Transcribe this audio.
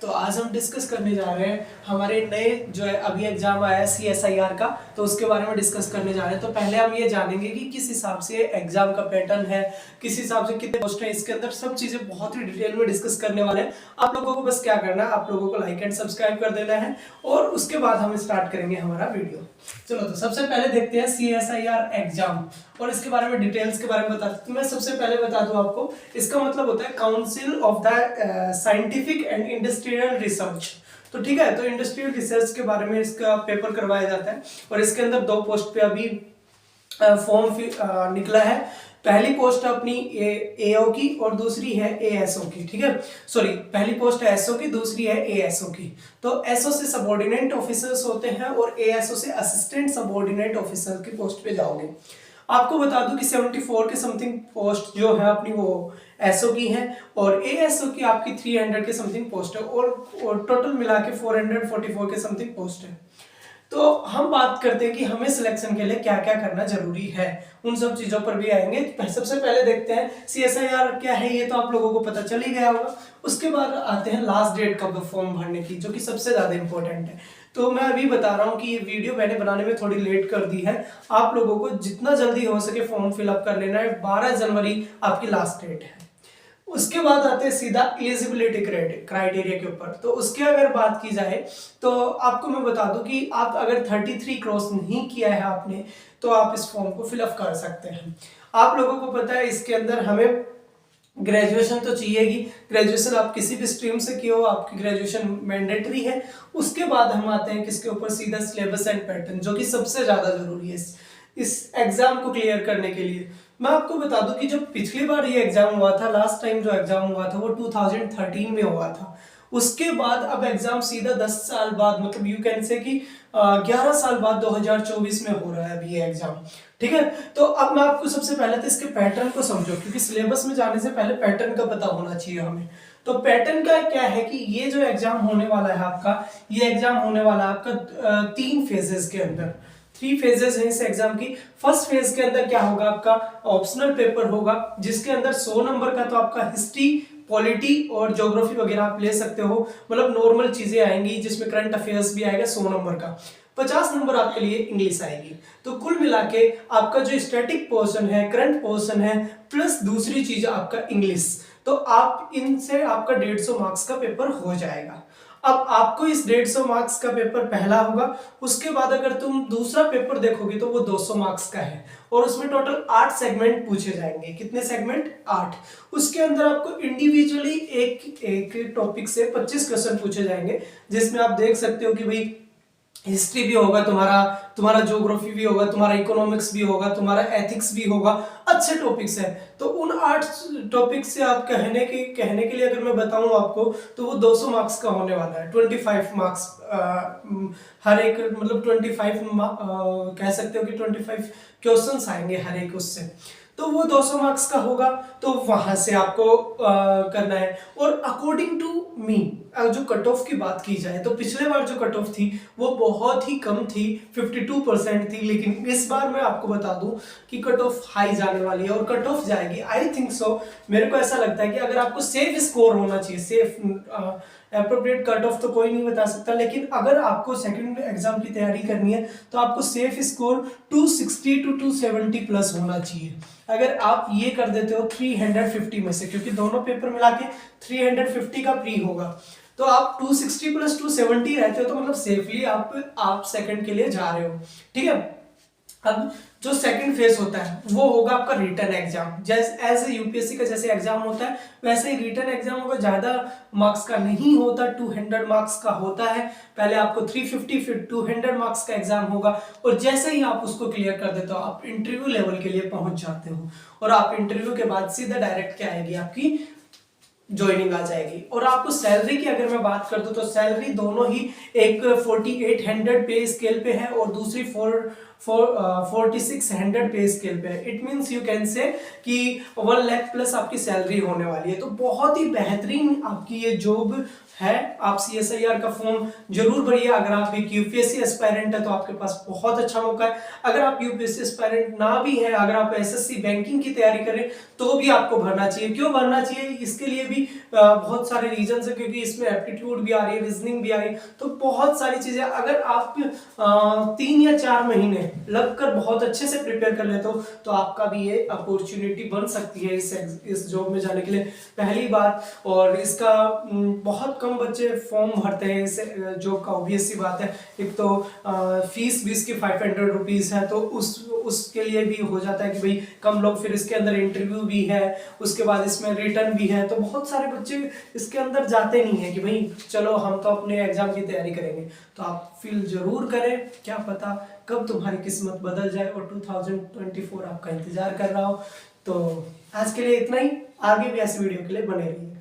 तो आज हम डिस्कस करने जा रहे हैं हमारे नए जो है अभी एग्जाम आया है CSIR का, तो उसके बारे में डिस्कस करने जा रहे हैं। तो पहले हम ये जानेंगे कि किस हिसाब से एग्जाम का पैटर्न है, किस हिसाब से कितने पोस्ट हैं, इसके अंदर सब चीजें बहुत ही डिटेल में डिस्कस करने वाले हैं। आप लोगों को बस क्या करना है, आप लोगों को लाइक एंड सब्सक्राइब कर देना है और उसके बाद हम स्टार्ट करेंगे हमारा वीडियो। चलो तो सबसे पहले देखते हैं CSIR एग्जाम और इसके बारे में डिटेल्स के बारे में बता दूं। मैं सबसे पहले बता दूं आपको, इसका मतलब होता है council of the scientific and industrial research. तो ठीक है, तो इंडस्ट्रियल रिसर्च के बारे में इसका पेपर करवाया जाता है और इसके अंदर 2 पोस्ट पे अभी फॉर्म निकला है। पहली पोस्ट अपनी AO की और दूसरी है ASO की। ठीक है, सॉरी, पहली पोस्ट है SO की, दूसरी है ASO की। तो SO से सबऑर्डिनेट ऑफिसर्स होते हैं और ASO से असिस्टेंट सबऑर्डिनेट ऑफिसर की पोस्ट पे जाओगे। आपको बता दूं कि 74 के समथिंग पोस्ट जो है अपनी वो SO की है और ASO की आपकी 300 के समथिंग पोस्ट है और टोटल मिला के 444 के समथिंग पोस्ट है। तो हम बात करते हैं कि हमें सिलेक्शन के लिए क्या क्या करना जरूरी है, उन सब चीजों पर भी आएंगे। सबसे पहले देखते हैं CSIR क्या है, ये तो आप लोगों को पता चल ही गया होगा। उसके बाद आते हैं लास्ट डेट कब फॉर्म भरने की, जो कि सबसे ज्यादा इंपॉर्टेंट है। तो मैं अभी बता रहा हूँ कि ये वीडियो मैंने बनाने में थोड़ी लेट कर दी है। आप लोगों को जितना जल्दी हो सके फॉर्म फिलअप कर लेना है। 12 जनवरी आपकी लास्ट डेट है। उसके बाद आते हैं सीधा एलिजिबिलिटी क्राइटेरिया के ऊपर। तो उसके अगर बात की जाए तो आपको मैं बता दूं कि आप अगर 33 क्रॉस नहीं किया है आपने, तो आप इस फॉर्म को फिलअप कर सकते हैं। आप लोगों को पता है इसके अंदर हमें ग्रेजुएशन तो चाहिए ही। ग्रेजुएशन आप किसी भी स्ट्रीम से किए हो, आपकी ग्रेजुएशन मैंडेटरी है। उसके बाद हम आते हैं किसके ऊपर, सीधा सिलेबस एंड पैटर्न, जो कि सबसे ज्यादा जरूरी है इस एग्जाम को क्लियर करने के लिए। मैं आपको बता दूं कि जब पिछली बार ये एग्जाम हुआ था, लास्ट टाइम जो एग्जाम हुआ था वो 2013 में हुआ था। उसके बाद अब एग्जाम सीधा 10 साल बाद, मतलब यू कैन से कि 11 साल बाद 2024 में हो रहा है अभी ये एग्जाम। ठीक है, तो अब मैं आपको सबसे पहले तो इसके पैटर्न को समझो, क्योंकि सिलेबस में जाने से पहले पैटर्न का पता होना चाहिए हमें। तो पैटर्न का क्या है कि ये जो एग्जाम होने वाला है आपका, ये एग्जाम होने वाला है आपका 3 फेजेस के अंदर। 3 फेजेस हैं इस एग्जाम की। फर्स्ट फेज के अंदर क्या होगा, आपका ऑप्शनल पेपर होगा, जिसके अंदर 100 नंबर का तो आपका हिस्ट्री, पॉलिटी और ज्योग्राफी वगैरह आप ले सकते हो। मतलब नॉर्मल चीजें आएंगी, जिसमें करंट अफेयर्स भी आएगा 100 नंबर का। 50 नंबर आपके लिए इंग्लिश आएगी। तो कुल मिला के आपका जो स्टैटिक पोर्शन है, करंट पोर्शन है, प्लस दूसरी चीज आपका इंग्लिश, तो आप इनसे आपका 150 मार्क्स का पेपर हो जाएगा। अब आपको इस 150 मार्क्स का पेपर पहला होगा। उसके बाद अगर तुम दूसरा पेपर देखोगे तो वो 200 मार्क्स का है और उसमें टोटल 8 सेगमेंट पूछे जाएंगे। कितने सेगमेंट? 8। उसके अंदर आपको इंडिविजुअली एक टॉपिक से 25 क्वेश्चन पूछे जाएंगे, जिसमें आप देख सकते हो कि भाई हिस्ट्री भी होगा तुम्हारा ज्योग्राफी भी होगा, तुम्हारा इकोनॉमिक्स भी होगा, तुम्हारा एथिक्स भी होगा। अच्छे टॉपिक्स है। तो उन 8 टॉपिक से आप कहने के लिए अगर मैं बताऊं आपको, तो वो 200 मार्क्स का होने वाला है। 25 मार्क्स हर एक, मतलब 25 कह सकते हो कि 25 क्वेश्चंस आएंगे हर एक उससे। तो वो 200 मार्क्स का होगा। तो वहां से आपको करना है। और अकॉर्डिंग टू मी, जो कट ऑफ की बात की जाए तो पिछले बार जो कट ऑफ थी वो बहुत ही कम थी, 52% थी। लेकिन इस बार मैं आपको बता दूं कि कट ऑफ हाई जाने वाली है और कट ऑफ जाएगी, आई थिंक सो। मेरे को ऐसा लगता है कि अगर आपको सेफ स्कोर होना चाहिए, सेफ एप्रोप्रिएट कट ऑफ तो कोई नहीं बता सकता, लेकिन अगर आपको सेकंड एग्जाम की तैयारी करनी है तो आपको सेफ स्कोर 260 टू 270 प्लस होना चाहिए। अगर आप ये कर देते हो 350 में से, क्योंकि दोनों पेपर मिला के 350 का प्री होगा, तो आप 260 प्लस 270 रहते हो, तो मतलब सेफली आप सेकंड के लिए जा रहे हो। ठीक है, अब जो सेकंड फेज होता है वो होगा आपका रिटन एग्जाम। जैसे एज यूपीएससी का जैसे एग्जाम होता है वैसे ही रिटन एग्जाम होगा। ज्यादा मार्क्स का नहीं होता, 200 मार्क्स का होता है। पहले आपको 350 फिर 200 मार्क्स का एग्जाम होगा और जैसे ही आप उसको क्लियर कर देते हो आप इंटरव्यू लेवल के लिए पहुंच जाते हो। और आप इंटरव्यू के बाद सीधा डायरेक्ट क्या आएगी, आपकी ज्वाइनिंग आ जाएगी। और आपको सैलरी की अगर मैं बात कर दूं तो सैलरी दोनों ही, एक 4800 पे स्केल पे है और दूसरी 4600 पे स्केल पे है। It means you can say कि 1 लाख प्लस आपकी सैलरी होने वाली है। तो बहुत ही बेहतरीन आपकी ये जॉब है। आप CSIR का फॉर्म जरूर भरिए। अगर आप एक यूपीएससी एस्पायरेंट है तो आपके पास बहुत अच्छा मौका है। अगर आप यूपीएससी एस्पायरेंट ना भी है, अगर आप SSC बैंकिंग की तैयारी करें तो भी आपको भरना चाहिए। क्यों भरना चाहिए? इसके लिए भी भी बहुत सारे रीजन है, क्योंकि इसमें एप्टीट्यूड भी आ रही है, रीजनिंग भी आ रही है, तो बहुत सारी चीजें अगर आप 3 या 4 महीने लगकर बहुत अच्छे से प्रिपेयर कर लेते हो तो आपका भी ये अपॉर्चुनिटी बन सकती है इस जॉब में जाने के लिए, पहली बात। और इसका बहुत कम बच्चे फॉर्म भरते हैं इस जॉब का, ऑब्वियस सी बात है। एक तो फीस भी इसकी 500 रुपीज़ है, तो उसके लिए भी हो जाता है कि भाई कम लोग, फिर इसके अंदर इंटरव्यू भी है, उसके बाद इसमें रिटर्न भी है, तो बहुत सारे बच्चे इसके अंदर जाते नहीं है कि भाई चलो हम तो अपने एग्जाम की तैयारी करेंगे। तो आप फील जरूर करें, क्या पता कब तुम्हारी किस्मत बदल जाए और 2024 आपका इंतजार कर रहा हो। तो आज के लिए इतना ही, आगे भी ऐसी वीडियो के लिए बने रहिए।